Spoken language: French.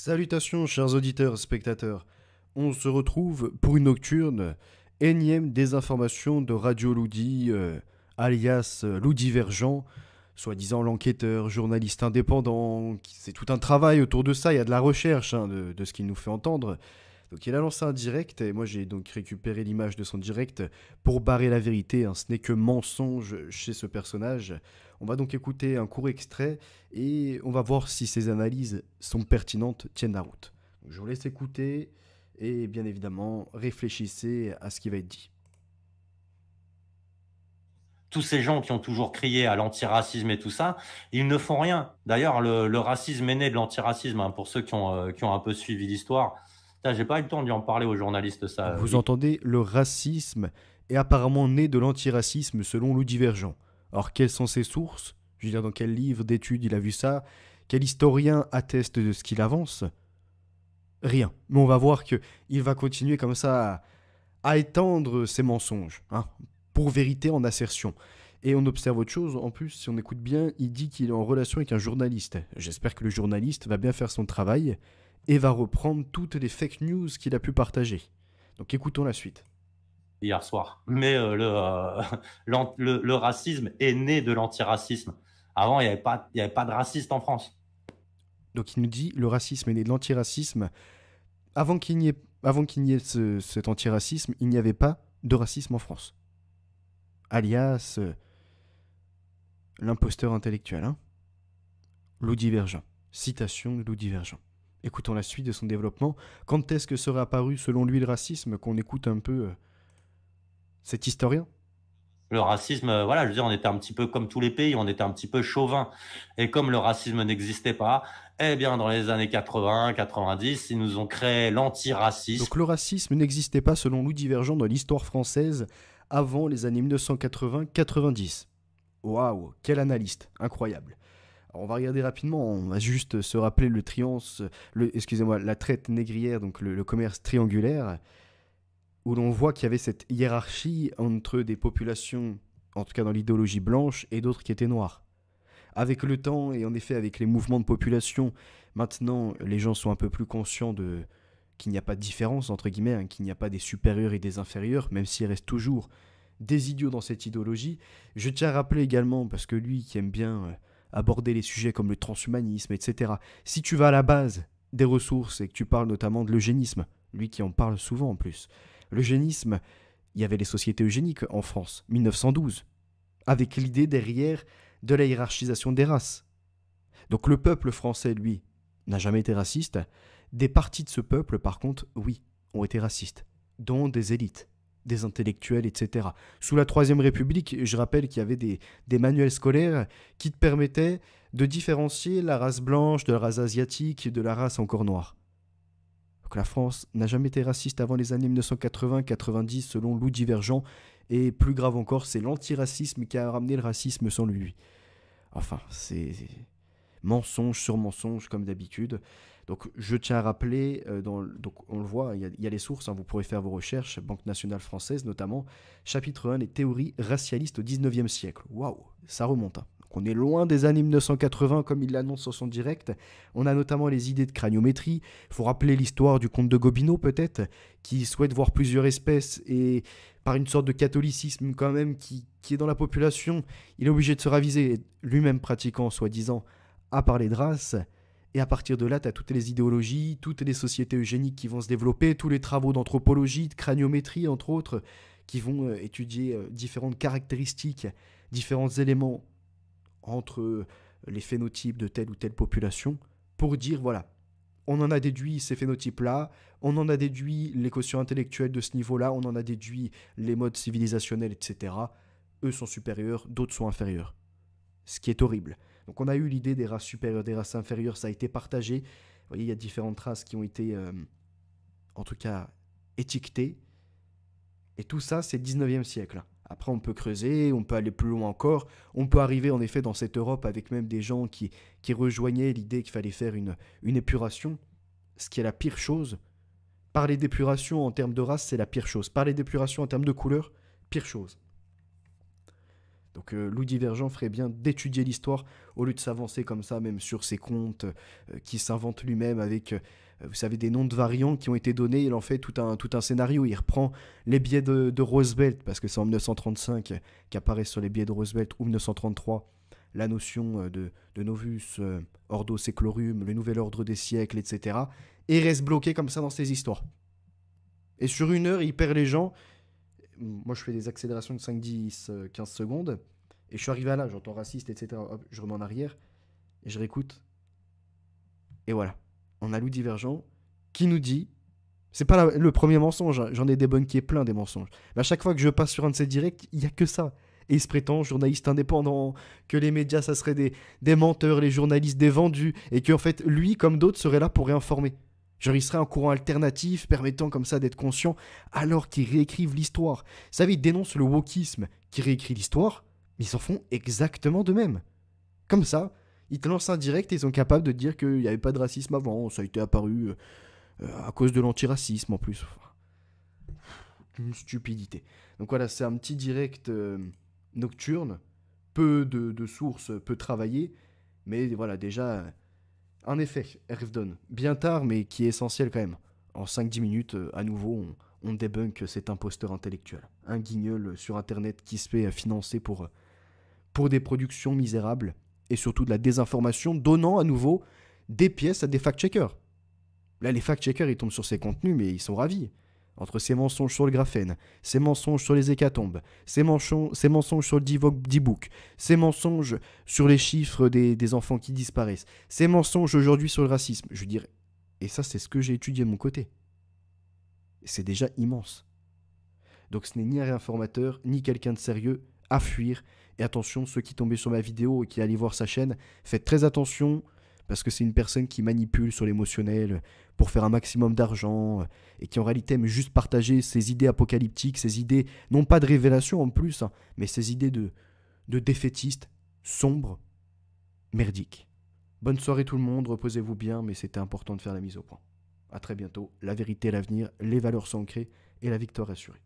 Salutations chers auditeurs et spectateurs, on se retrouve pour une nocturne, énième désinformation de Radio Loudi, alias Loup Divergent, soi-disant l'enquêteur, journaliste indépendant, c'est tout un travail autour de ça, il y a de la recherche de ce qu'il nous fait entendre. Donc il a lancé un direct, et moi j'ai donc récupéré l'image de son direct pour barrer la vérité, ce n'est que mensonge chez ce personnage. On va donc écouter un court extrait et on va voir si ces analyses sont pertinentes, tiennent la route. Donc, je vous laisse écouter et bien évidemment réfléchissez à ce qui va être dit. Tous ces gens qui ont toujours crié à l'antiracisme et tout ça, ils ne font rien. D'ailleurs, le racisme est né de l'antiracisme, hein, pour ceux qui ont un peu suivi l'histoire. J'ai pas eu le temps d'y en parler aux journalistes, Donc ça. vous entendez, le racisme est apparemment né de l'antiracisme selon Loup Divergent. Alors quelles sont ses sources? Je veux dire, dans quel livre d'études il a vu ça? Quel historien atteste de ce qu'il avance? Rien. Mais on va voir qu'il va continuer comme ça à étendre ses mensonges, pour vérité en assertion. Et on observe autre chose, en plus, si on écoute bien, il dit qu'il est en relation avec un journaliste. J'espère que le journaliste va bien faire son travail et va reprendre toutes les fake news qu'il a pu partager. Donc écoutons la suite. Hier soir. Mais le racisme est né de l'antiracisme. Avant, il y avait pas de racistes en France. Donc il nous dit le racisme est né de l'antiracisme. Avant qu'il n'y ait cet antiracisme, il n'y avait pas de racisme en France. Alias l'imposteur intellectuel. Loup Divergent. Citation de Loup Divergent. Écoutons la suite de son développement. Quand est-ce que serait apparu selon lui le racisme? Qu'on écoute un peu cet historien. Le racisme, voilà, je veux dire, on était un petit peu comme tous les pays, on était un petit peu chauvin. Et comme le racisme n'existait pas, eh bien, dans les années 80, 90, ils nous ont créé l'antiracisme. Donc le racisme n'existait pas selon Loup Divergent dans l'histoire française avant les années 1980-90. Waouh, quel analyste, incroyable. Alors, on va regarder rapidement, on va juste se rappeler excusez-moi, la traite négrière, donc le commerce triangulaire, où l'on voit qu'il y avait cette hiérarchie entre des populations, en tout cas dans l'idéologie blanche, et d'autres qui étaient noires. Avec le temps, et en effet avec les mouvements de population, maintenant les gens sont un peu plus conscients de qu'il n'y a pas de différence, entre guillemets, qu'il n'y a pas des supérieurs et des inférieurs, même s'il reste toujours des idiots dans cette idéologie. Je tiens à rappeler également, parce que lui qui aime bien aborder les sujets comme le transhumanisme, etc., si tu vas à la base des ressources et que tu parles notamment de l'eugénisme, lui qui en parle souvent en plus, l'eugénisme, il y avait les sociétés eugéniques en France, 1912, avec l'idée derrière de la hiérarchisation des races. Donc le peuple français, lui, n'a jamais été raciste. Des parties de ce peuple, par contre, oui, ont été racistes, dont des élites, des intellectuels, etc. Sous la Troisième République, je rappelle qu'il y avait des manuels scolaires qui te permettaient de différencier la race blanche de la race asiatique, de la race encore noire. Donc la France n'a jamais été raciste avant les années 1980-90 selon Loup Divergent, et plus grave encore, c'est l'antiracisme qui a ramené le racisme sans lui. Enfin, c'est mensonge sur mensonge comme d'habitude. Donc je tiens à rappeler, donc on le voit, il y a les sources, vous pourrez faire vos recherches, Banque nationale française notamment, chapitre 1, les théories racialistes au 19e siècle. Waouh, ça remonte. Donc on est loin des années 1980 comme il l'annonce sur son direct. On a notamment les idées de craniométrie. Il faut rappeler l'histoire du comte de Gobineau peut-être, qui souhaite voir plusieurs espèces et par une sorte de catholicisme quand même qui est dans la population, il est obligé de se raviser, lui-même pratiquant soi-disant à parler de race. Et à partir de là, tu as toutes les idéologies, toutes les sociétés eugéniques qui vont se développer, tous les travaux d'anthropologie, de craniométrie, entre autres, qui vont étudier différentes caractéristiques, différents éléments entre les phénotypes de telle ou telle population, pour dire, voilà, on en a déduit ces phénotypes-là, on en a déduit les quotients intellectuels de ce niveau-là, on en a déduit les modes civilisationnels, etc. Eux sont supérieurs, d'autres sont inférieurs. Ce qui est horrible. Donc on a eu l'idée des races supérieures, des races inférieures, ça a été partagé. Vous voyez, il y a différentes races qui ont été, en tout cas, étiquetées. Et tout ça, c'est le 19e siècle. Après, on peut creuser, on peut aller plus loin encore. On peut arriver, en effet, dans cette Europe avec même des gens qui rejoignaient l'idée qu'il fallait faire une épuration, ce qui est la pire chose. Parler d'épuration en termes de race, c'est la pire chose. Parler d'épuration en termes de couleur, pire chose. Donc Loup Divergent ferait bien d'étudier l'histoire au lieu de s'avancer comme ça, même sur ses contes qui s'invente lui-même avec, vous savez, des noms de variants qui ont été donnés. Il en fait tout un scénario. Il reprend les billets de Roosevelt, parce que c'est en 1935 qu'apparaît sur les billets de Roosevelt, ou 1933, la notion de Novus, Ordo Seclorum, le nouvel ordre des siècles, etc. Et il reste bloqué comme ça dans ses histoires. Et sur 1 heure, il perd les gens. Moi, je fais des accélérations de 5, 10, 15 secondes. Et je suis arrivé à là, j'entends raciste, etc. Hop, je remets en arrière. Et je réécoute. Et voilà. On a Loup Divergent qui nous dit... C'est pas le premier mensonge, hein. J'en ai débunké plein des mensonges. Mais à chaque fois que je passe sur un de ces directs, il n'y a que ça. Et il se prétend journaliste indépendant, que les médias, ça serait des menteurs, les journalistes des vendus, et qu'en fait, lui, comme d'autres, serait là pour réinformer. Genre, il serait un courant alternatif, permettant comme ça d'être conscient, alors qu'ils réécrivent l'histoire. Vous savez, ils dénoncent le wokisme qui réécrit l'histoire, mais ils s'en font exactement de même. Comme ça, ils te lancent un direct et ils sont capables de dire qu'il n'y avait pas de racisme avant, ça a été apparu à cause de l'antiracisme en plus. Une stupidité. Donc voilà, c'est un petit direct nocturne, peu de sources, peu travaillé, mais voilà, déjà, un effet, Erfdon. Bien tard, mais qui est essentiel quand même. En 5-10 minutes, à nouveau, on débunk cet imposteur intellectuel. Un guignol sur Internet qui se fait financer pour des productions misérables, et surtout de la désinformation, donnant à nouveau des pièces à des fact-checkers. Là, les fact-checkers, ils tombent sur ces contenus, mais ils sont ravis. Entre ces mensonges sur le graphène, ces mensonges sur les hécatombes, ces mensonges sur le D-Book, ces mensonges sur les chiffres des enfants qui disparaissent, ces mensonges aujourd'hui sur le racisme. Je veux dire, et ça, c'est ce que j'ai étudié de mon côté. C'est déjà immense. Donc ce n'est ni un réinformateur, ni quelqu'un de sérieux, à fuir. Et attention, ceux qui tombaient sur ma vidéo et qui allaient voir sa chaîne, faites très attention, parce que c'est une personne qui manipule sur l'émotionnel pour faire un maximum d'argent et qui en réalité aime juste partager ses idées apocalyptiques, ses idées, non pas de révélation en plus, hein, mais ses idées de défaitiste, sombre, merdique. Bonne soirée tout le monde, reposez-vous bien, mais c'était important de faire la mise au point. A très bientôt, la vérité est l'avenir, les valeurs sont ancrées et la victoire assurée.